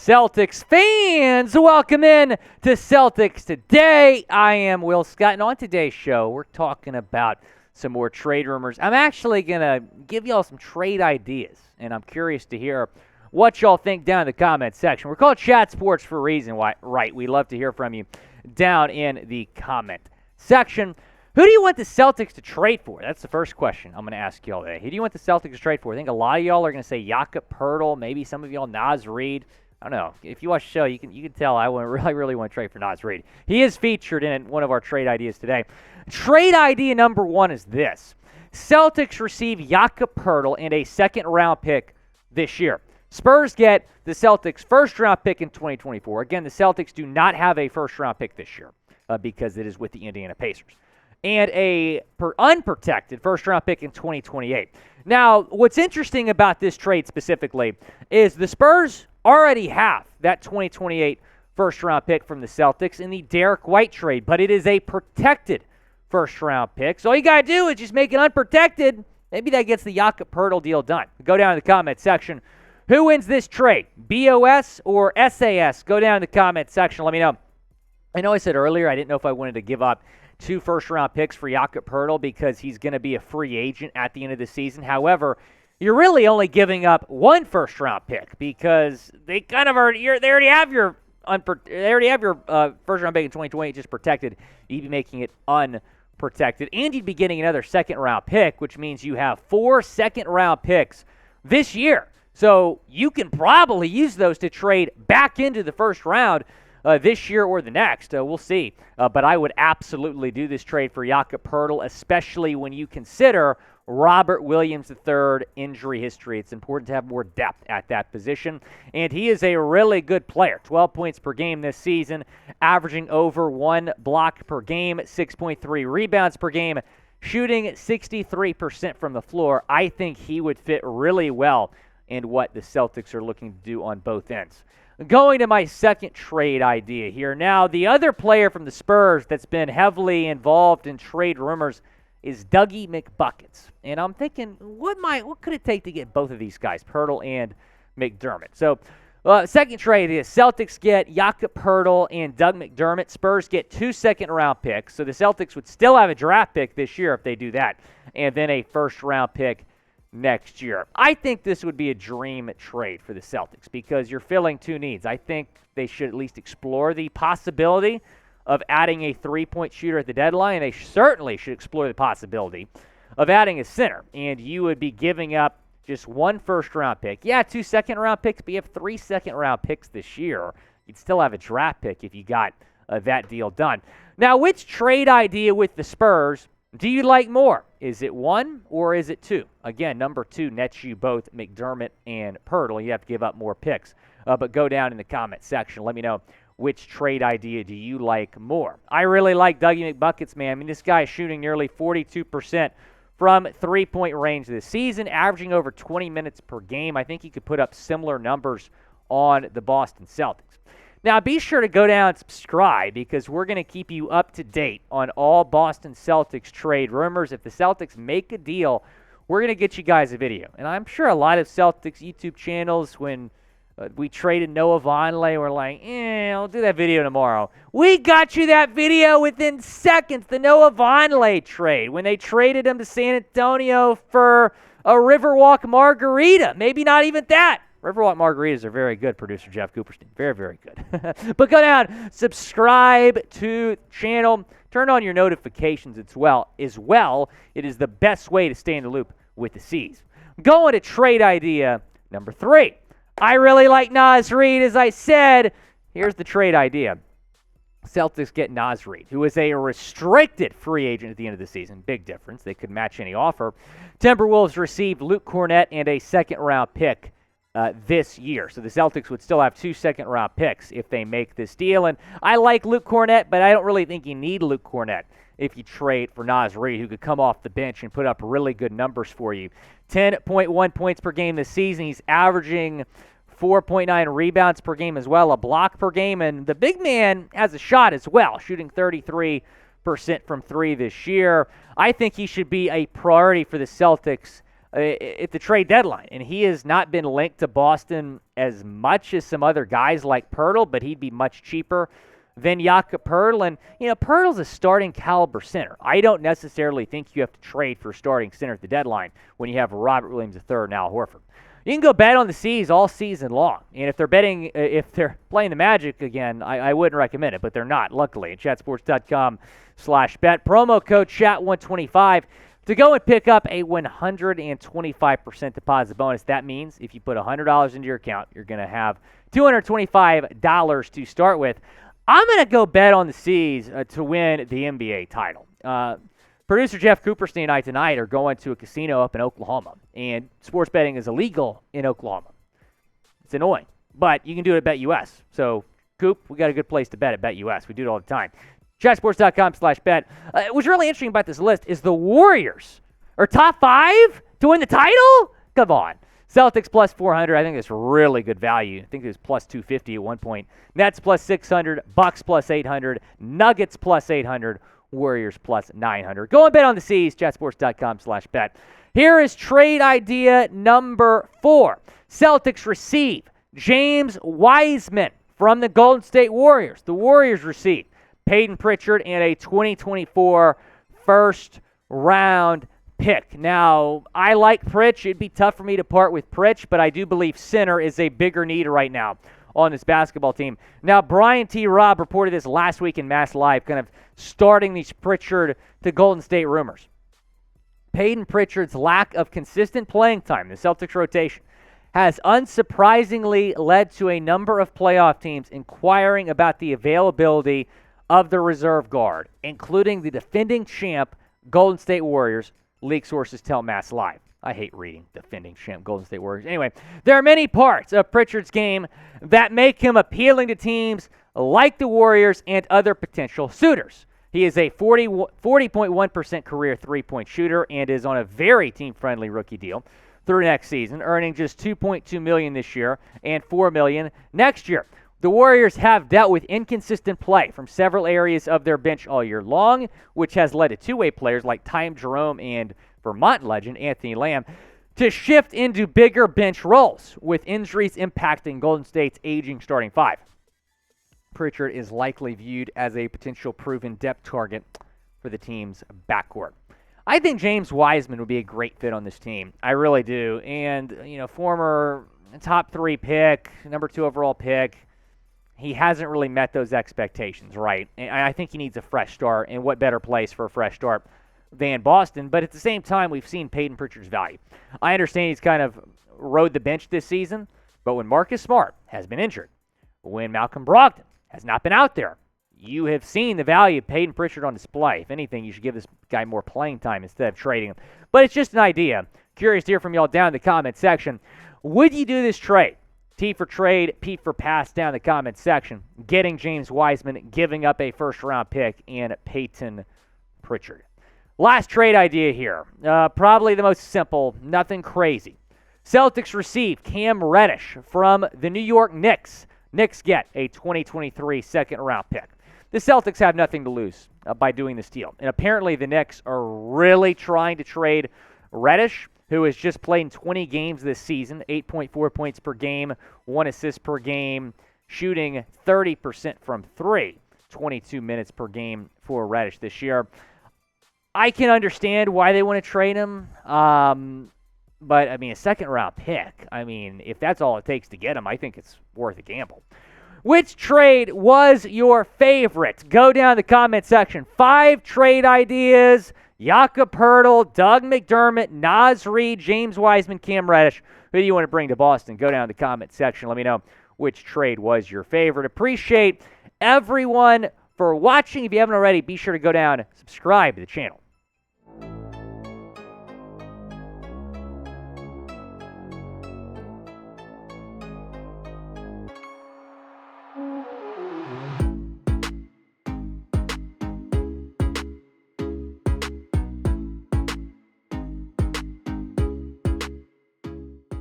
Celtics fans, welcome in to Celtics Today. I am Will Scott, and on today's show, we're talking about some more trade rumors. I'm actually going to give y'all some trade ideas, and I'm curious to hear what y'all think down in the comment section. We're called Chat Sports for a reason, right? We love to hear from you down in the comment section. Who do you want the Celtics to trade for? That's the first question I'm going to ask y'all today. Who do you want the Celtics to trade for? I think a lot of y'all are going to say Jakob Poeltl, maybe some of y'all Naz Reid. I don't know. If you watch the show, you can tell I really want to trade for Naz Reid. He is featured in one of our trade ideas today. Trade idea number one is this. Celtics receive Jakob Poeltl and a second-round pick this year. Spurs get the Celtics' first-round pick in 2024. Again, the Celtics do not have a first-round pick this year because it is with the Indiana Pacers. And a unprotected first-round pick in 2028. Now, what's interesting about this trade specifically is the Spurs already have that 2028 first-round pick from the Celtics in the Derek White trade, but it is a protected first-round pick. So all you got to do is just make it unprotected. Maybe that gets the Jakob Poeltl deal done. Go down in the comment section. Who wins this trade, BOS or SAS? Go down in the comment section. Let me know. I know I said earlier I didn't know if I wanted to give up 2 first-round picks for Jakob Poeltl because he's going to be a free agent at the end of the season. However, you're really only giving up 1 first-round pick because they kind of already have your first-round pick in 2020 just protected. You'd be making it unprotected, and you'd be getting another second-round pick, which means you have 4 second-round picks this year. So you can probably use those to trade back into the first round this year or the next. We'll see. But I would absolutely do this trade for Jakob Poeltl, especially when you consider Robert Williams III injury history. It's important to have more depth at that position. And he is a really good player. 12 points per game this season, averaging over 1 block per game, 6.3 rebounds per game, shooting 63% from the floor. I think he would fit really well in what the Celtics are looking to do on both ends. Going to my second trade idea here. Now, the other player from the Spurs that's been heavily involved in trade rumors is Dougie McBuckets. And I'm thinking, what could it take to get both of these guys, Poeltl and McDermott? So, second trade is Celtics get Jakob Poeltl and Doug McDermott. Spurs get 2 second-round picks. So the Celtics would still have a draft pick this year if they do that. And then a first-round pick next year. I think this would be a dream trade for the Celtics because you're filling 2 needs. I think they should at least explore the possibility of adding a 3-point shooter at the deadline. They certainly should explore the possibility of adding a center. And you would be giving up just 1 first-round pick. Yeah, 2 second-round picks, but you have 3 second-round picks this year. You'd still have a draft pick if you got that deal done. Now, which trade idea with the Spurs do you like more? Is it 1 or is it 2? Again, number 2 nets you both McDermott and Poeltl. You have to give up more picks. But go down in the comment section. Let me know which trade idea do you like more. I really like Dougie McBuckets, man. I mean, this guy is shooting nearly 42% from three-point range this season, averaging over 20 minutes per game. I think he could put up similar numbers on the Boston Celtics. Now, be sure to go down and subscribe because we're going to keep you up to date on all Boston Celtics trade rumors. If the Celtics make a deal, we're going to get you guys a video. And I'm sure a lot of Celtics YouTube channels, when we traded Noah Vonleh, were like, I'll do that video tomorrow. We got you that video within seconds, the Noah Vonleh trade, when they traded him to San Antonio for a Riverwalk margarita. Maybe not even that. Riverwalk margaritas are very good, producer Jeff Cooperstein. Very, very good. But go down, subscribe to the channel, turn on your notifications as well. It is the best way to stay in the loop with the C's. Going to trade idea number 3. I really like Naz Reid, as I said. Here's the trade idea. Celtics get Naz Reid, who is a restricted free agent at the end of the season. Big difference. They could match any offer. Timberwolves received Luke Kornet and a second-round pick this year. So the Celtics would still have 2 second-round picks if they make this deal. And I like Luke Kornet, but I don't really think you need Luke Kornet if you trade for Naz Reid, who could come off the bench and put up really good numbers for you. 10.1 points per game this season. He's averaging 4.9 rebounds per game as well, a block per game. And the big man has a shot as well, shooting 33% from 3 this year. I think he should be a priority for the Celtics at the trade deadline. And he has not been linked to Boston as much as some other guys like Poeltl, but he'd be much cheaper than Jakob Poeltl. And, Poeltl's a starting caliber center. I don't necessarily think you have to trade for a starting center at the deadline when you have Robert Williams III and Al Horford. You can go bet on the C's all season long. And if they're playing the Magic again, I wouldn't recommend it, but they're not, luckily. At chatsports.com/bet. Promo code chat125 to go and pick up a 125% deposit bonus. That means if you put $100 into your account, you're going to have $225 to start with. I'm going to go bet on the C's to win the NBA title. Producer Jeff Cooperstein and I tonight are going to a casino up in Oklahoma, and sports betting is illegal in Oklahoma. It's annoying, but you can do it at BetUS. So, Coop, we got a good place to bet at BetUS. We do it all the time. Chatsports.com/bet. What's really interesting about this list is the Warriors are top 5 to win the title? Come on. Celtics plus 400. I think that's really good value. I think it was plus 250 at one point. Nets plus 600. Bucks plus 800. Nuggets plus 800. Warriors plus 900. Go and bet on the C's. Chatsports.com/bet. Here is trade idea number 4. Celtics receive James Wiseman from the Golden State Warriors. The Warriors receive Payton Pritchard and a 2024 first-round pick. Now, I like Pritch. It'd be tough for me to part with Pritch, but I do believe center is a bigger need right now on this basketball team. Now, Brian T. Robb reported this last week in Mass Live, kind of starting these Pritchard to Golden State rumors. Payton Pritchard's lack of consistent playing time in the Celtics rotation has unsurprisingly led to a number of playoff teams inquiring about the availability of the reserve guard, including the defending champ Golden State Warriors, league sources tell Mass Live. I hate reading defending champ Golden State Warriors. Anyway, there are many parts of Pritchard's game that make him appealing to teams like the Warriors and other potential suitors. He is a 40.1% career three-point shooter and is on a very team-friendly rookie deal through next season, earning just $2.2 million this year and $4 million next year. The Warriors have dealt with inconsistent play from several areas of their bench all year long, which has led to two-way players like Time Jerome and Vermont legend Anthony Lamb to shift into bigger bench roles, with injuries impacting Golden State's aging starting five. Pritchard is likely viewed as a potential proven depth target for the team's backcourt. I think James Wiseman would be a great fit on this team. I really do. And, former top 3 pick, number 2 overall pick, he hasn't really met those expectations, right? And I think he needs a fresh start, and what better place for a fresh start than Boston? But at the same time, we've seen Payton Pritchard's value. I understand he's kind of rode the bench this season, but when Marcus Smart has been injured, when Malcolm Brogdon has not been out there, you have seen the value of Payton Pritchard on display. If anything, you should give this guy more playing time instead of trading him. But it's just an idea. Curious to hear from y'all down in the comment section. Would you do this trade? T for trade, P for pass down in the comment section. Getting James Wiseman, giving up a first-round pick, and Payton Pritchard. Last trade idea here. Probably the most simple, nothing crazy. Celtics receive Cam Reddish from the New York Knicks. Knicks get a 2023 second-round pick. The Celtics have nothing to lose by doing this deal. And apparently the Knicks are really trying to trade Reddish, who has just played in 20 games this season, 8.4 points per game, 1 assist per game, shooting 30% from 3, 22 minutes per game for Reddish this year. I can understand why they want to trade him, but, a second-round pick, if that's all it takes to get him, I think it's worth a gamble. Which trade was your favorite? Go down in the comment section. 5 trade ideas. Jakob Poeltl, Doug McDermott, Naz Reid, James Wiseman, Cam Reddish. Who do you want to bring to Boston? Go down in the comment section. Let me know which trade was your favorite. Appreciate everyone for watching. If you haven't already, be sure to go down and subscribe to the channel.